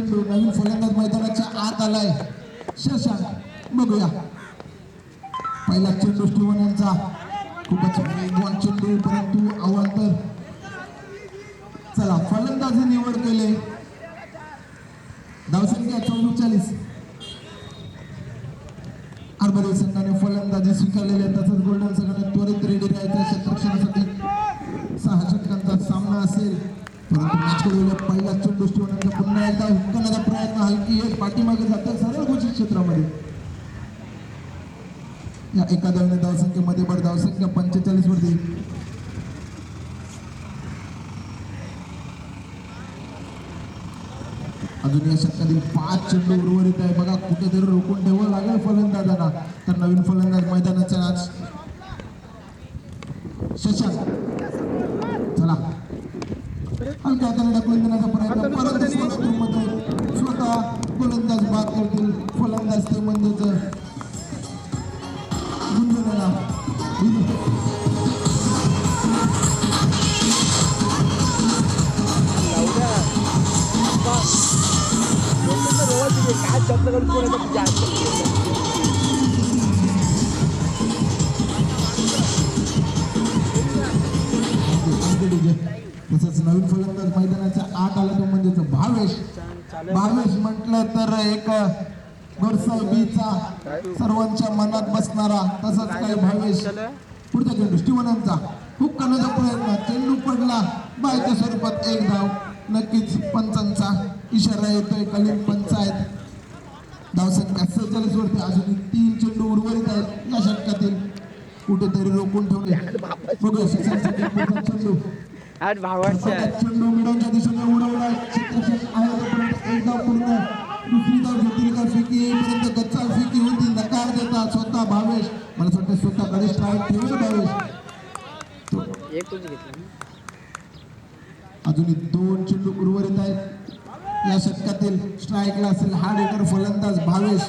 चेंडू नवीन फलंदाज मैदानाच्या आत आलाय शशांक बघूया पहिला चेंडू स्टीवन यांचा खूपच वेगवान चेंडू परंतु अवांतर चला फलंदाजी निवड केले धावसंख्या 44 आरबरी संघाने फलंदाजी स्वीकारलेली आहे तसंच गोल्डन संघाने त्वरित रेडी राहायचं क्षेत्ररक्षणासाठी 6 षटकांचा सामना असेल परंतु मॅचकडे पहिला चेंडू स्टीवनचा पुन्हा एकदा हुक करण्याचा प्रयत्न हलकी एक पाठीमागे जाते सरळ घोषित क्षेत्रामध्ये या एका धावने धावसंख्येमध्ये भर धावसंख्या 45 वरती अजून या षटकातील 5 चेंडू उर्वरित आहे बघा कुठेतरी रोखून ठेवावं लागेल फलंदाजांना तर नवीन फलंदाज मैदानाच्या आज शशांक चला हलक्या हाताने ढकलून देण्याचा प्रयत्न परत मध्ये स्वतः गोलंदाज बाद करतील फलंदाज ते म्हणजेच गुंजवलेला काय शब्द करून तसंच नवीन फलंदाज मैदानाच्या आत आला तो म्हणजे भावेश म्हटलं तर एक गोरसाहेबीचा सर्वांच्या मनात बसणारा तसंच काही भावेश पुढचा चेंडू स्टीवनचा खूप करण्याचा प्रयत्न चेंडू पडला बायच्या स्वरूपात एक धाव नक्कीच पंचांचा इशारा येतोय कलीन पंच आहेत धावसंख्या 47 वरती अजून 3 चेंडू उर्वरित आहेत या षटकातील कुठेतरी रोखून ठेवले बघूया चेंडू चेंडू मिडवच्या दिशेने उडवला क्षेत्रक्षण आहे तोपर्यंत एक धाव पूर्ण दुसरी धाव घेतील का फेकी येईपर्यंत गच्चाल फेकी होती नकार देतात स्वतः भावेश मला वाटतं स्वतःकडे स्ट्राईक ठेवलं भावेश अजून 2 चेंडू उर्वरित आहेत या षटकातील स्ट्राईकला असेल हार्ड हिटर फलंदाज भावेश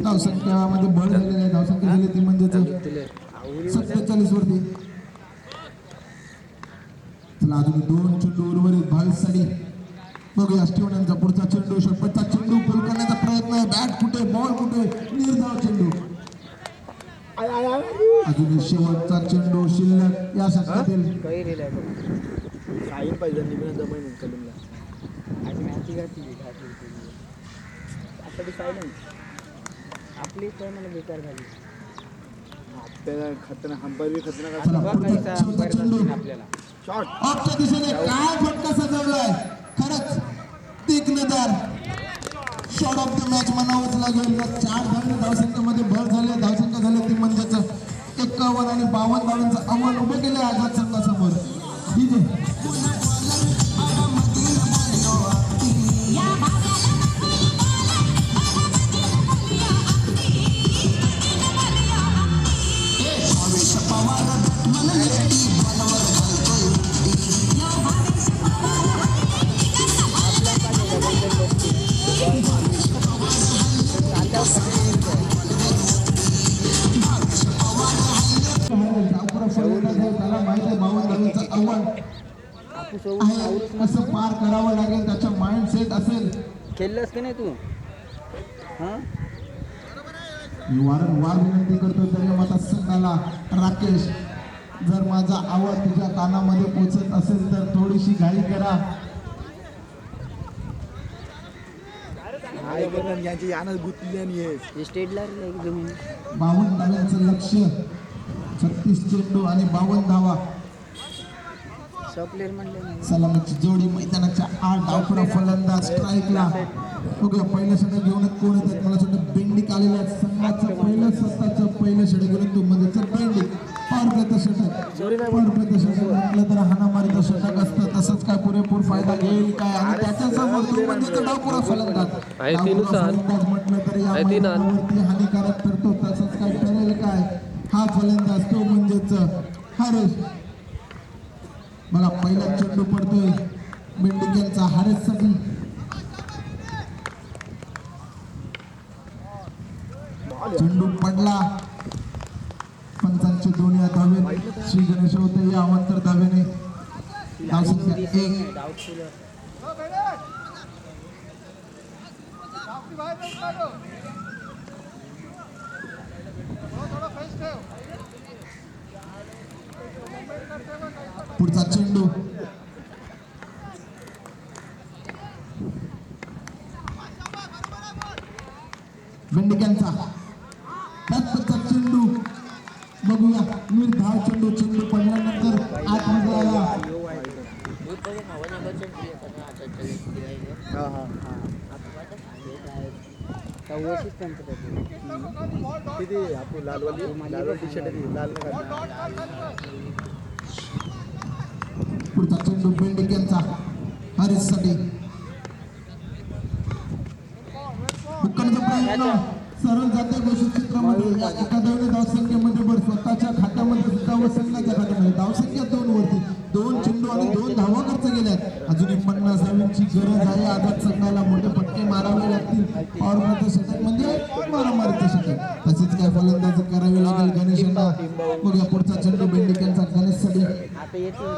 धावसंख्यामध्ये भर झालेली आहे धावसंख्या झाली ती म्हणजे 47 वरती चला अजून 2 चेंडू उर्वरित 22 साठी बघूया स्टीवनचा पुढचा चेंडू शेवटचा चेंडू पूल करण्याचा प्रयत्न बॅट कुठे बॉल कुठे निर्धाव चेंडू अजून शेवटचा चेंडू शिल्लक या षटकातील आपली तर मला बेकार झाली ऑफच्या दिशेने काय फटका सजवलाय खरंच तीक्ष्णदार शॉट ऑफ द मॅच म्हणावंच लागेल 4 धावसंख्येमध्ये भर झाले धावसंख्या झाली ती म्हणजेच 51 आणि 52 धावांचं आव्हान उभं केलं आझाद संघासमोर कसं पार करावं लागेल त्याच्या माइंडसेट असेल खेळलंस की नाही तू मी वारंवार विनंती करतो तरी माझा संघाला राकेश जर माझा आवाज तुझ्या कानामध्ये पोचत असेल तर थोडीशी घाई करा स्टेटला 52 धावांचं लक्ष्य 36 चेंडू आणि 52 धावा सलामीची जोडी मैदानाच्या 8 डावखुरा फलंदाज स्ट्राईकला बघूया पहिलं षटक घेऊन कोण येतात मला वाटतं बेंडिक आलेलं आहे संघाचं पहिलं षटक घेऊन तो म्हणजे बेंडिक पारप्रत षटक म्हटलं तर हाणामारीचं षटक असतं तसंच काय पुरेपूर फायदा घेईल काय आणि त्याच्यासमोर तो म्हणजे डावखुरा फलंदाज म्हटलं तर या मैदानावरती हानिकारक ठरतो तसंच काय ठरेल काय हा फलंदाज तो म्हणजेच हरेश मला पहिला चेंडू पडतोय बेंडिक यांचा हरेशसाठी चेंडू पडला पंचांचे दोन्ही धावे श्री गणेश होते या अवांतर धावेने धावसंख्या दिसत 1. नाही डाऊटफुल पुढचा चेंडू बेंडिक्यांचा त्याचा चेंडू बघूया निर्धाव चेंडू पडल्यानंतर आतमध्ये आला किती आपण लालवाली टी शर्ट लाल पुढचा चेंडू बेंडिक्यांचा हरीशसाठी हुक्कांचा प्रयत्न सरळ जाते घोषित क्षेत्रामध्ये या एका धावने धावसंख्येमध्ये वर स्वतःच्या खात्यामध्ये सुद्धा व संघाच्या खात्यामध्ये धावसंख्या 2 वरती 2 चेंडू आणि 2 धावा खर्च गेल्यात. अजूनही 50 धावांची गरज आहे. आझाद संघाला मोठे फटके मारावे लागतील. पॉवरमध्ये षटक म्हणजे मारामारीचं षटक. तसेच काय फलंदाजी करावी लागेल गणेशांना. बघूया पुढचा चेंडू बेंडिक्यांचा गणेशसाठी आता येतील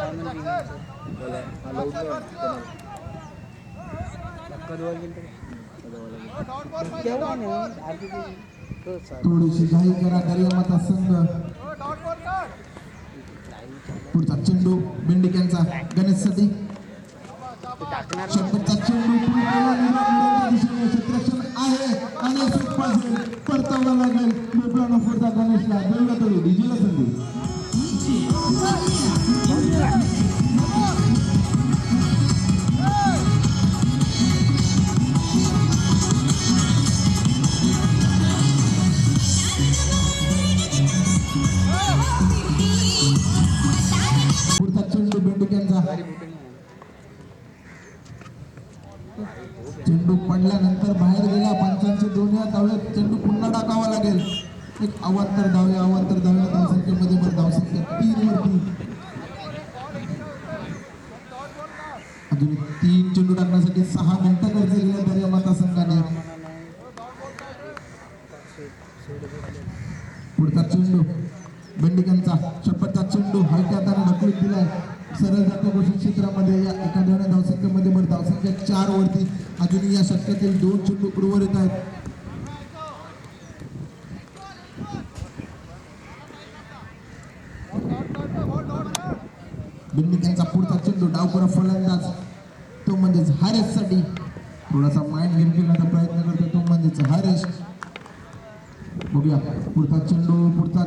थोडीशी घाई करा दर्यामाता संघ. पुढचा चेंडू बेंडिक्यांचा गणेशसाठी शेवटचा चेंडू क्षेत्ररक्षण आहे आणि परतावा लागेल मोकळा पुढचा गणेशला देवला डिजीला संधी. पुढचा चेंडू बेंडुक्यांचा चेंडू पडल्यानंतर बाहेर गेला. पंचांचे दोन्ही धावत चेंडू पुन्हा टाकावा लागेल. एक अवांतर धावया धावसंख्येमध्ये पण धावसंख्या 3 वरती. अजून 3 चेंडू टाकण्यासाठी 6 मिनिटं खर्च केले दर्यामाता संघाने. पुढचा चेंडू बेंडिकांचा शेपटचा चेंडू हलक्या हाताने ढकलून दिलाय. सरळ जातो घोषित क्षेत्रामध्ये या एका धावसंख्येमध्ये पण धावसंख्या 4 वरती. अजूनही या षटकातील 2 चेंडू उर्वरित आहेत. बेंडिकांचा पुढचा चेंडू डावपुरा फलंदाज तो म्हणजेच हारेससाठी थोडासा माइंड गेम खेळण्याचा प्रयत्न करतो तो म्हणजेच हारेस. बघूया पुढचा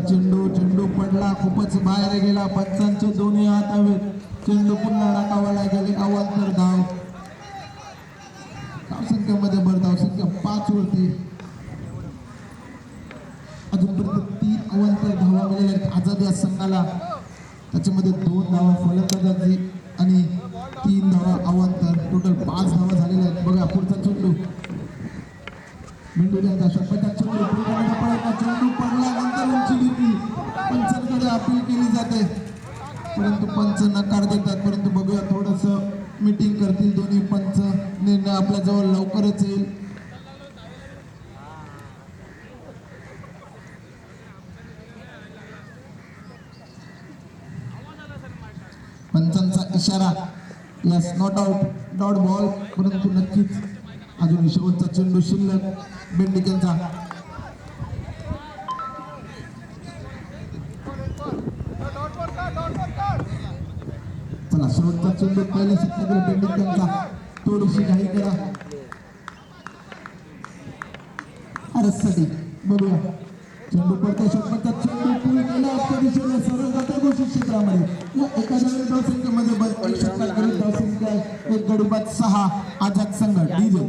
चेंडू पडला खूपच बाहेर गेला. पंचांचे दोन्ही हात हवेत. चेंडू पुन्हा टाकावा लागेल. अवांतर धावसंख्येमध्ये धावसंख्या 5 वरती. अजूनपर्यंत 3 अवांतर धावा मिळाल्या आहेत आझाद या संघाला. त्याच्यामध्ये 2 धावा फलंदाजांची आणि 3 धावा अवांतर. टोटल 5 धावा झालेल्या आहेत. बघा पुढचा चेंडू मेंडूल्यांचा षटकाचा चेंडू पडल्यानंतर उंची घेतली. पंचांकडे अपील केली जाते परंतु पंच नकार देतात. परंतु बघूया थोडस मीटिंग करतील दोन्ही पंच. निर्णय आपल्या जवळ लवकरच येईल. पंचांचा इशारा yes not out dot ball. परंतु नक्कीच अजून शेवटचा चेंडू शिल्लक बेंडिकेंचा. चला शेवटचा चेंडू पहिल्या षटकातील बेंडिकेंचा. थोडीशी घाई करा अरससाठी. बघूया चेंडू पडतो. षटकाचा चेंडू पुढे गेला असता दिशेने सरळ जातो घोषित क्षेत्रामध्ये. एका धावसंख्येमध्ये एक षटकातील धावसंख्या 1 गडी बाद 6 आझाद संघ डीजे.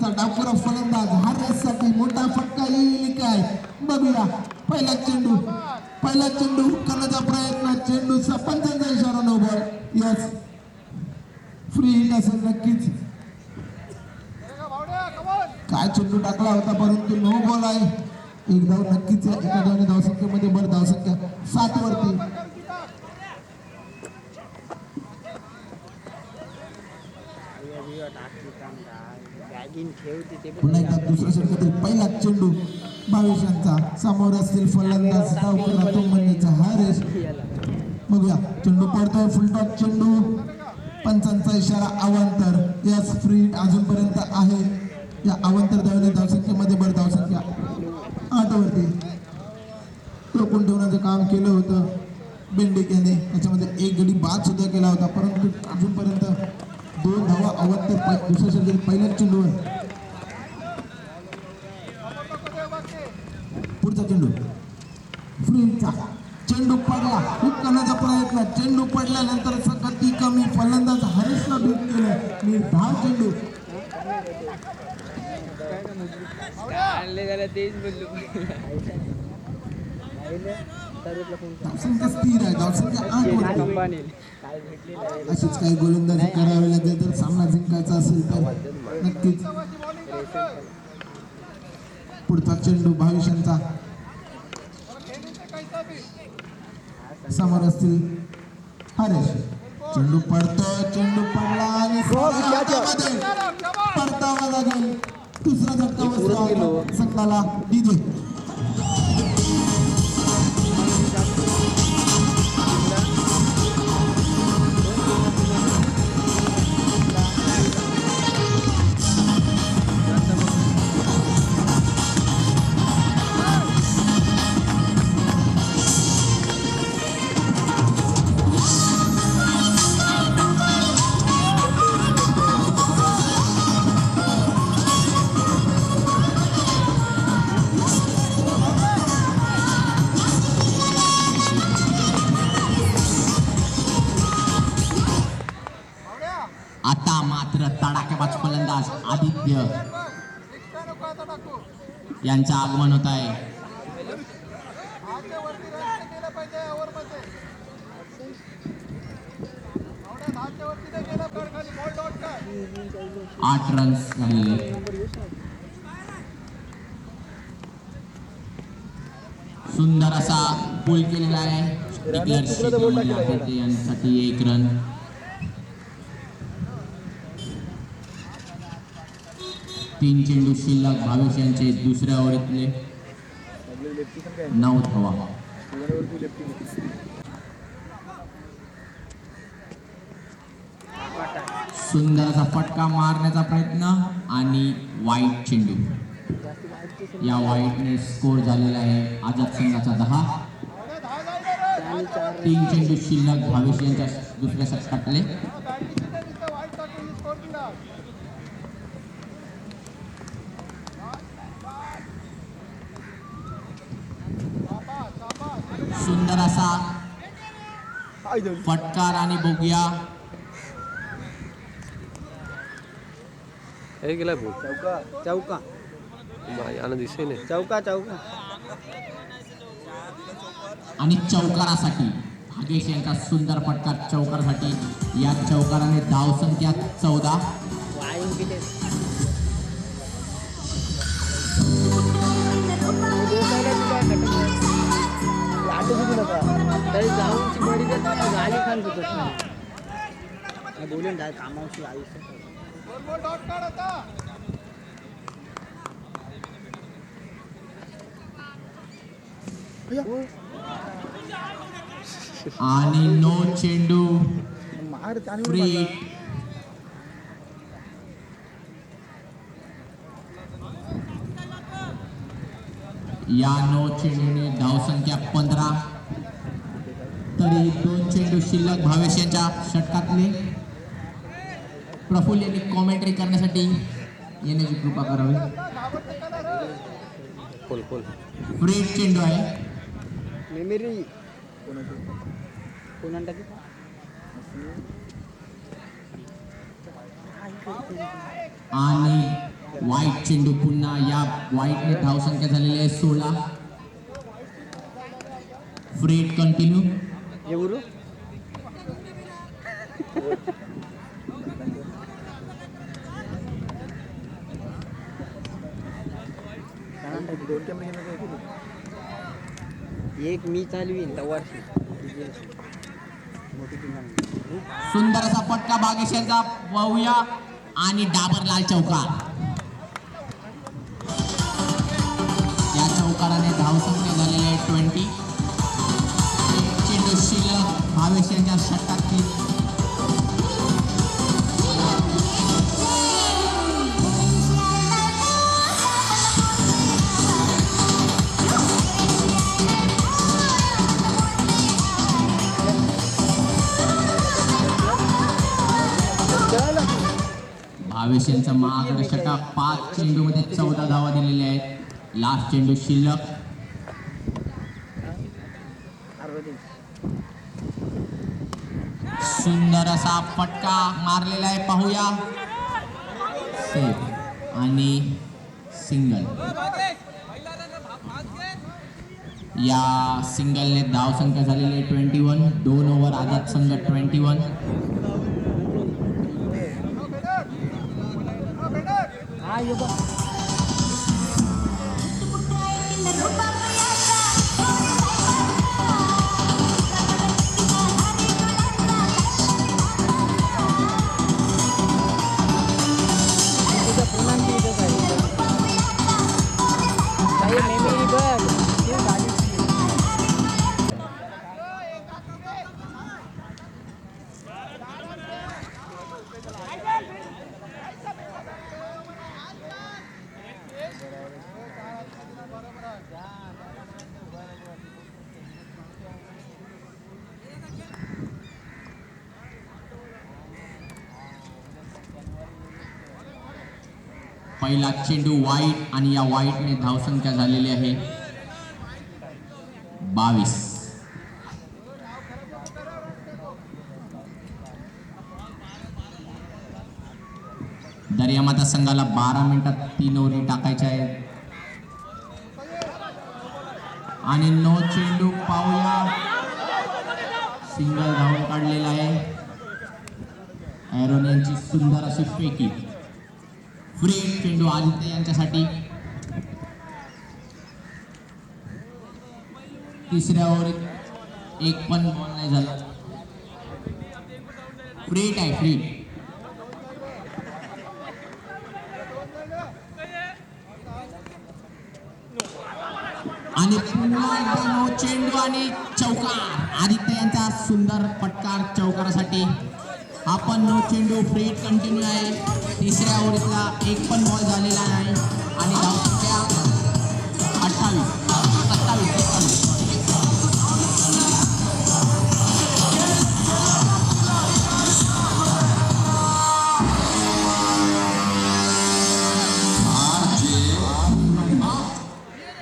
डावखुरा फलंदाज हारण्यासाठी मोठा फटका येईल काय बघूया. पहिला चेंडू करण्याचा प्रयत्न. चेंडू पंचांचा इशारा no ball. Yes free hit असेल नक्कीच. काय चेंडू टाकला होता परंतु नो बॉल आहे. एक धाव नक्कीच आहे. एका धावने धावसंख्येमध्ये भर. धावसंख्या 7 वरती. पुन्हा एकदा दुसऱ्या षटकातील पहिला चेंडू भावेशांचा. समोर असतील फलंदाज धावकरा तो म्हणण्याचा हारेस. बघूया चेंडू पडतोय. फुलटॉस चेंडू. पंचांचा इशारा अवांतर. यस फ्री अजूनपर्यंत आहे. या अवांतर धावने धावसंख्येमध्ये भर. धावसंख्या 8 वरती. टोकून ठेवण्याचं काम केलं होतं बेंडिक याने. त्याच्यामध्ये एक गडी बाद सुद्धा केला होता, परंतु अजूनपर्यंत 2 धावा अवांतर दुसऱ्या षटकातील पहिल्याच चेंडूवर. पुढचा चेंडू फ्रीचा. चेंडू पडला. हुक करण्याचा प्रयत्न. चेंडू पडल्यानंतर गती कमी. फलंदाज हरीशला बीट केलं. निर्धाव चेंडू. तेच बोललो. धावसंख्या स्थिर आहे. धावसंख्या 8 वरती. अशीच काही गोलंदाजी करावी लागेल तर सामना जिंकायचा असेल तर नक्कीच. पुढचा चेंडू भावेशांचा. समोर असतील हरेश. चेंडू पडतो. चेंडू पडला आणि परतावा लागेल. दुसरा झटका बसला संघाला. डीजे आता मात्र तडाखेबाज फलंदाज आदित्य यांचं आगमन होत आहे. आठ रन्स झालेले. सुंदर असा पूल केलेला आहे. डिक्लेअर क्षेत्रामध्ये आदित्य यांसाठी 1 रन. तीन चेंडू शिल्लक. भावेश यांचे दुसऱ्या ओव्हरीतले 9 धावा. सुंदर असा फटका मारण्याचा प्रयत्न आणि वाईट चेंडू. या वाईटने स्कोर झालेला आहे आझाद संघाचा 10. 3 चेंडू शिल्लक. भावेश यांच्या दुसऱ्या षटकातले. सुंदर असा फटकार आणि बघूया हे गेला भाऊ. चौका यानं दिसे नाही. चौका आणि चौकारासाठी भागेश यांचा सुंदर फटकार चौकारासाठी. या चौकाराने धावसंख्या 14. वाईन किती तरी जाऊनची बडी देत नाही. गाली खान सुटत नाही. बोलून जाय कामावशी आयुष्य. आणि नो चेंडू. फ्री. या नो चेंडूने धावसंख्या 15. तरी 2 चेंडू शिल्लक. भावेश यांच्या षटकातले. प्रफुल्ल यांनी कॉमेंट्री करण्यासाठी येण्याची कृपा करावी. फ्री चेंडू आहे. मेमरी कोणाला आणि वाईट चेंडू. पुन्हा या वाईटने धावसंख्या झालेली आहे 16. Free continue. एवढं दोन कॅमेरे घेण्याचं एक मी चालवीन तवारशी मोठी टीम आहे. सुंदर असा फटका भागेश यांचा पाहूया आणि डाबर लाल चौकार. या चौकाराने धावसंख्या झालेली आहे 20. चेंडू शिल्लक भावेश यांच्या षटकातील. भावेश यांचा महागडा षटक. 5 चेंडूमध्ये 14 धावा दिलेल्या आहेत. लास्ट चेंडू शिल्लक. सुंदर असा फटका मारलेला आहे पाहूया. सेफ आणि सिंगल. या सिंगलने धावसंख्या झालेली आहे 21. 2 ओव्हर आझाद संघ 21. हा यो बघ. तुझं प्रणाम इथं आहे. काही मेमरी बघ तू झाली. पहिला चेंडू वाईट आणि या वाईटने धावसंख्या झालेली आहे 22. दर्यामाता संघाला 12 मिनिटात 3 ओव्हरी टाकायच्या आहेत. आणि नो चेंडू पाहूया. सिंगल धावून काढलेला आहे. ॲरोन यांची सुंदर अशी फेकी. फ्री चेंडू आदित्य यांच्यासाठी. तिसऱ्या ओव्हरीत एक पण बॉल नाही झाला. फ्रीट आहे फ्रीट. आणि पुन्हा एकदा नो चेंडू आणि चौकार. आदित्य यांचा सुंदर फटकार चौकारासाठी. आपण नो चेंडू फ्रीट कंटिन्यू आहे. तिसऱ्या ओव्हरीतला एक पण बॉल झालेला नाही आणि धावसंख्या 28. 27.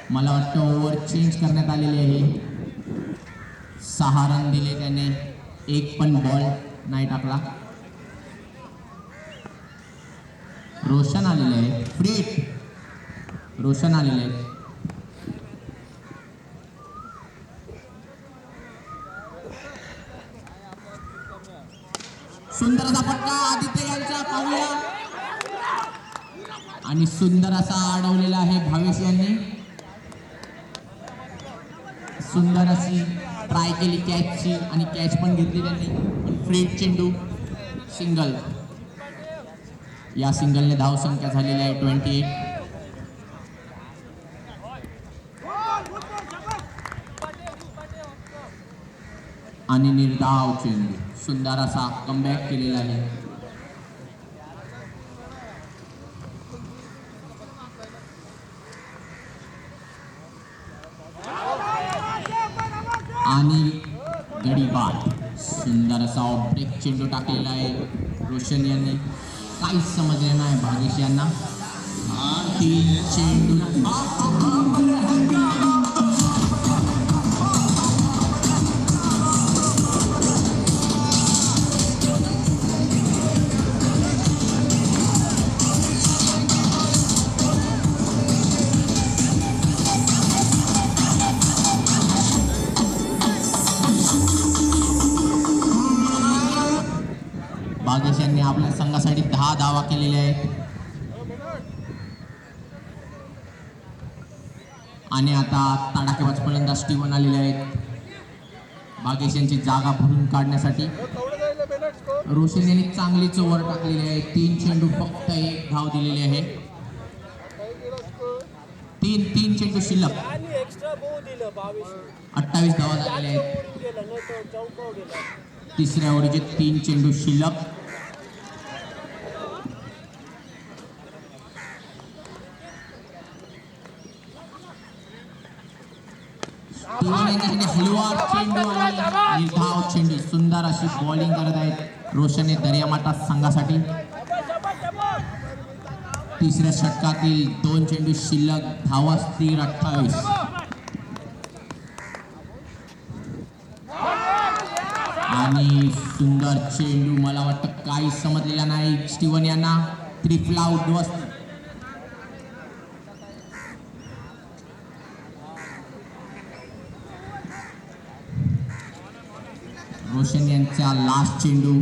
मला वाटतं ओव्हर चेंज करण्यात आलेली आहे. 6 रन दिले त्याने. एक पण बॉल नाही टाकला. रोशन आलेले आहे. फ्रीट रोशन आलेले आहे. सुंदर असा फटका आदित्य यांचा पाहूया. आणि सुंदर असा अडवलेला आहे भावेश यांनी. सुंदर अशी ट्राय केली कॅचची आणि कॅच पण घेतली त्यांनी. पण फ्रीट चेंडू सिंगल. या सिंगलने धावसंख्या झालेली आहे 28. आणि निर्धाव चेंडू. सुंदर असा कमबॅक केलेला आहे. आणि गडी बाद. सुंदर असा ब्रेक चेंडू टाकलेला आहे रोशन यांनी. काहीच समजले नाही भागेश यांना. 3 चेंडू. भागेश यांनी आपल्या संघासाठी 10 धावा केलेल्या आहेत. आणि आता तडाखेबाज फलंदाज स्टीवन आलेले आहेत भागेश यांची जागा भरून काढण्यासाठी. रोशन यांनी चांगलीच ओव्हर टाकलेली आहे. 3 चेंडू फक्त 1 धाव दिलेली आहे. 3 चेंडू शिल्लक, 28 धावा झालेल्या आहेत. तिसऱ्या ओव्हरीचे 3 चेंडू शिल्लक. हलवा चेंडू आणि निर्धाव चेंडू, सुंदर अशी बॉलिंग करत आहेत रोशनने दर्यामाता संघासाठी. तिसऱ्या षटकातील 2 चेंडू शिल्लक, धावा स्थिर 28. आणि सुंदर चेंडू, मला वाटतं काही समजलेला नाही स्टीवन यांना. त्रिफला उद्ध्वस्त. रोशन यांचा लास्ट चेंडू.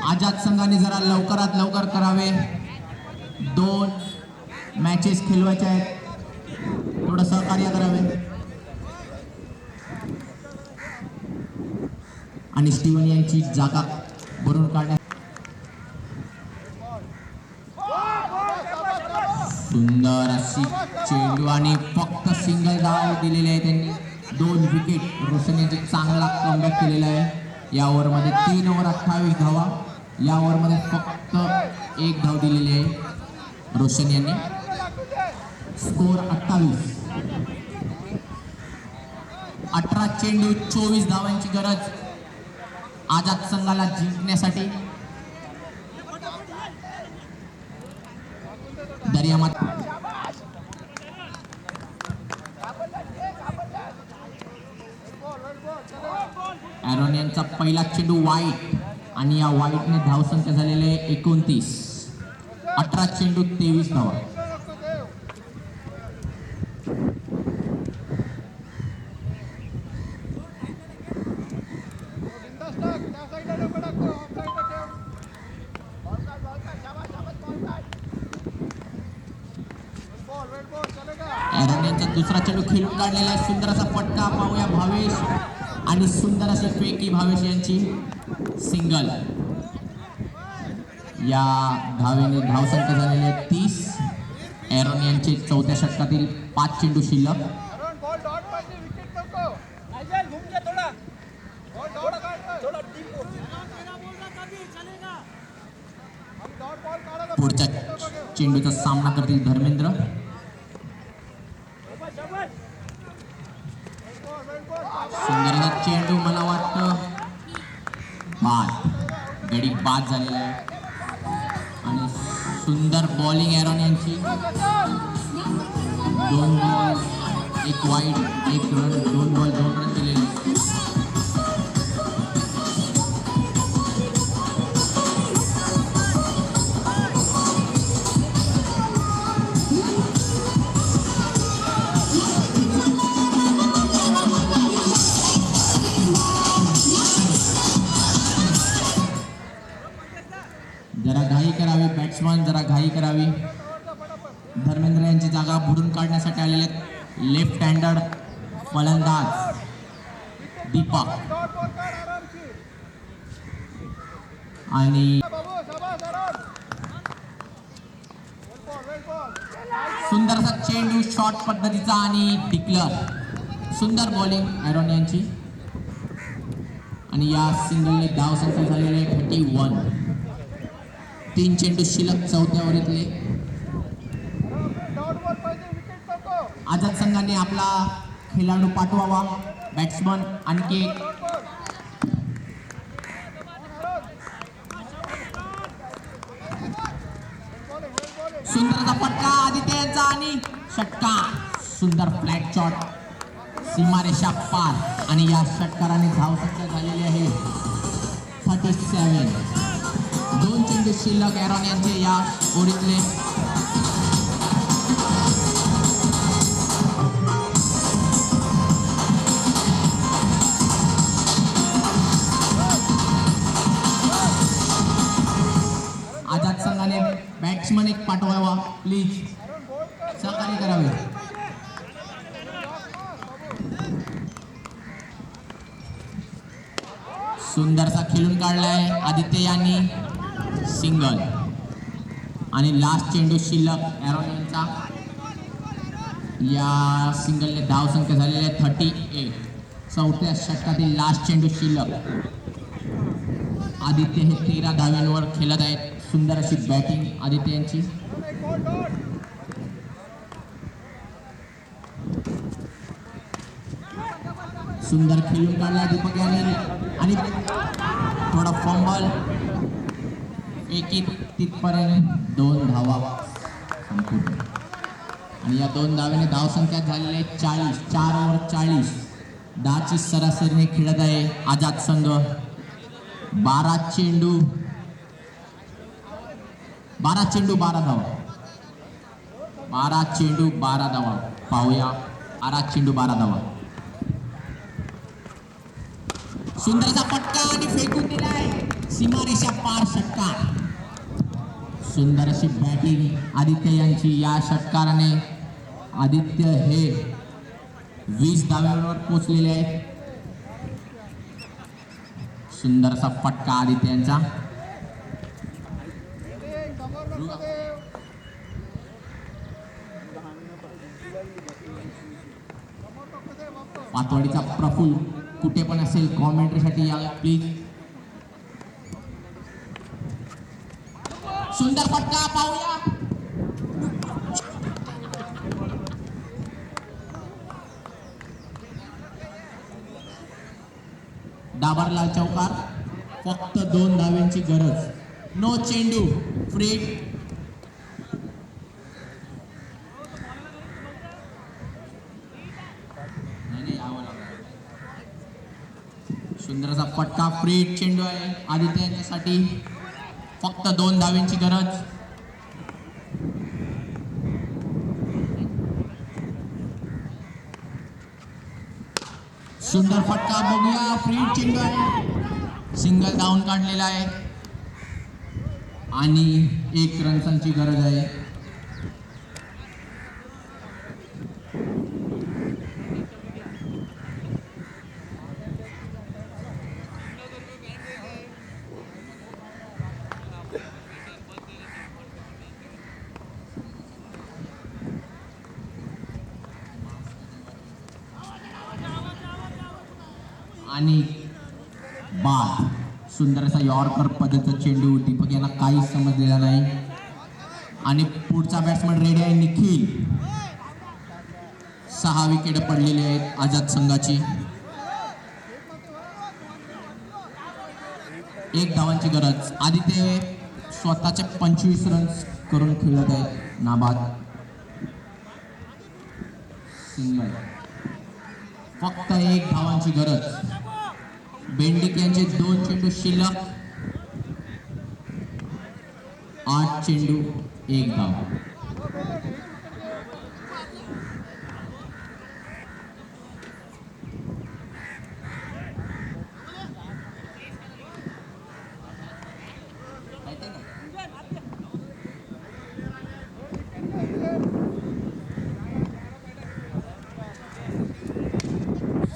आझाद संघाने जरा लवकरात लवकर करावे. 2 मॅचेस खेळवायच्या आहेत, थोडं सहकार्य करावे. आणि स्टीवन यांची जागा भरून काढण्यात. सुंदर अशी चेंडू आणि फक्त सिंगल धाव दिलेली आहे त्यांनी. 2 विकेट. रोशन यांची चांगला कमबॅक केलेला आहे या ओव्हरमध्ये. 3 ओव्हर 28 धावा. या ओव्हरमध्ये फक्त 1 धाव दिलेली आहे रोशन यांनी. स्कोर 28. 18 चेंडू 24 धावांची गरज आझाद संघाला जिंकण्यासाठी. दर्यामात ॲरोन यांचा पहिला चेंडू वाईट आणि या वाईटने धावसंख्या झालेले 29. 18 चेंडू 23 धावा. ॲरोन यांचा दुसरा चेंडू खेळून काढलेला आहे. सुंदर असा फटका पाहूया भावेश आणि सुंदर अशी फेकी भावेश यांची. सिंगल. या धावेने धावसंख्या झालेली आहे 30. ॲरोन यांचे चौथ्या षटकातील 5 चेंडू शिल्लक. पुढच्या चेंडूचा सामना करतील धर्मेंद्र. सुंदर चेंडू, मला वाटतं बाद. गडी बाद झालेला आहे आणि सुंदर बॉलिंग ॲरोन यांची. 2 ball 1 wide 1 run, 2 ball 2 run दिलेले. जरा घाई करावी बॅट्समन, जरा घाई करावी. धर्मेंद्र यांची जागा भरून काढण्यासाठी आलेले लेफ्ट हँडर फलंदाज दीपक. आणि सुंदर असा चेंडू शॉर्ट पद्धतीचा आणि डिक्लर. सुंदर बॉलिंग ॲरोन यांची. आणि या सिंगलने धावसंख्या झालेली आहे 31. 3 चेंडू शिल्लक चौथ्या ओव्हरीतले. आझाद संघाने आपला खेळाडू पाठवावा. बॅट्समन आणखी एक. सुंदरचा फटका आदित्य यांचा आणि षटकार. सुंदर फ्लॅट शॉट, सीमारेषा पार. आणि या षटकाराने धावसंख्या झालेली आहे 37. 2 चेंडू शिल्लक ॲरोन यांचे या ओव्हरीतले. आझाद संघाने बॅट्समन एक प्लीज सहकार्य करावे. सुंदरसा खेळून काढलाय आदित्य यांनी सिंगल. आणि लास्ट चेंडू शिल्लक ॲरोन यांचा. या सिंगलने धावसंख्या झालेली आहे 38. चौथ्या षटकातील लास्ट चेंडू शिल्लक. आदित्य हे 13 धाव्यांवर खेळत आहेत. सुंदर अशी बॅटिंग आदित्य यांची. सुंदर खेळून काढला दीपक यांनी आणि थोडा फंबल. एकीत तिथपर्यंत 2 धावा संपूर्ण. आणि या 2 धाव्याने धावसंख्या झालेली आहे 40. 4 ओव्हर 40. 10ची सरासरीने खेळत आहे आझाद संघ. 12 चेंडू 12 धावा. 12 चेंडू 12 धावा. पाहूया 12 चेंडू 12 धावा. सुंदरचा पटका आणि फेकून दिलाय सीमारेषा पार. षटकार. सुंदर अशी बॅटिंग आदित्य यांची. या षटकाराने आदित्य हे 20 धाव्यांवर पोहोचलेले आहेत. सुंदरसा फटका आदित्य यांचा. पातवाडीचा प्रफुल्ल कुठे पण असेल कॉमेंट्रीसाठी या प्लीज. सुंदर फटका पाहूया. डाबरलाल चौकार. फक्त 2 धाव्यांची गरज. नो चेंडू फ्री. सुंदरचा फटका. फ्री चेंडू आहे आदित्य यांच्यासाठी. फक्त 2 धाव्यांची गरज. सुंदर फटका बघूया. फ्री चेंडू आहे. सिंगल धावून काढलेला आहे आणि 1 रन्सांची गरज आहे. आणि बाद. सुंदर असा यॉर्कर पद्धतीचा चेंडू. दीपक यांना काहीच समजलेला नाही. आणि पुढचा बॅट्समन रेडी आहे निखिल. 6 विकेट पडलेले आहेत आझाद संघाची. 1 धावांची गरज. आदित्य स्वतःचे 25 रन्स करून खेळत आहेत. नाबाद. सिंगल. फक्त 1 धावांची गरज. बेंडिक यांचे 2 चेंडू शिल्लक. 8 चेंडू 1 धाव.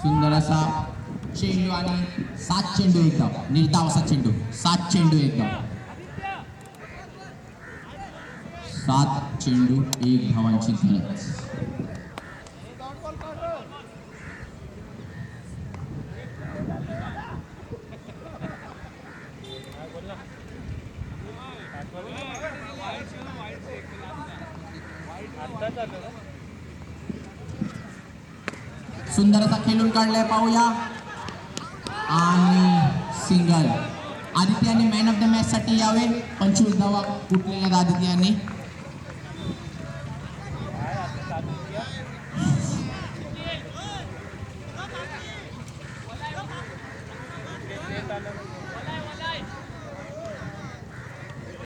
सुंदर असा चेंडू आणि 7 चेंडू 1 धाव. निर्धाव असा चेंडू. 7 चेंडू 1 धाव. 7 चेंडू 1 धावांची गरज. सुंदर असा खेळून काढलाय पाहूया. आणि सिंगल. आदित्य यांनी मॅन ऑफ द मॅच साठी यावे. 25 धावा कुठलेल्या आदित्य यांनी.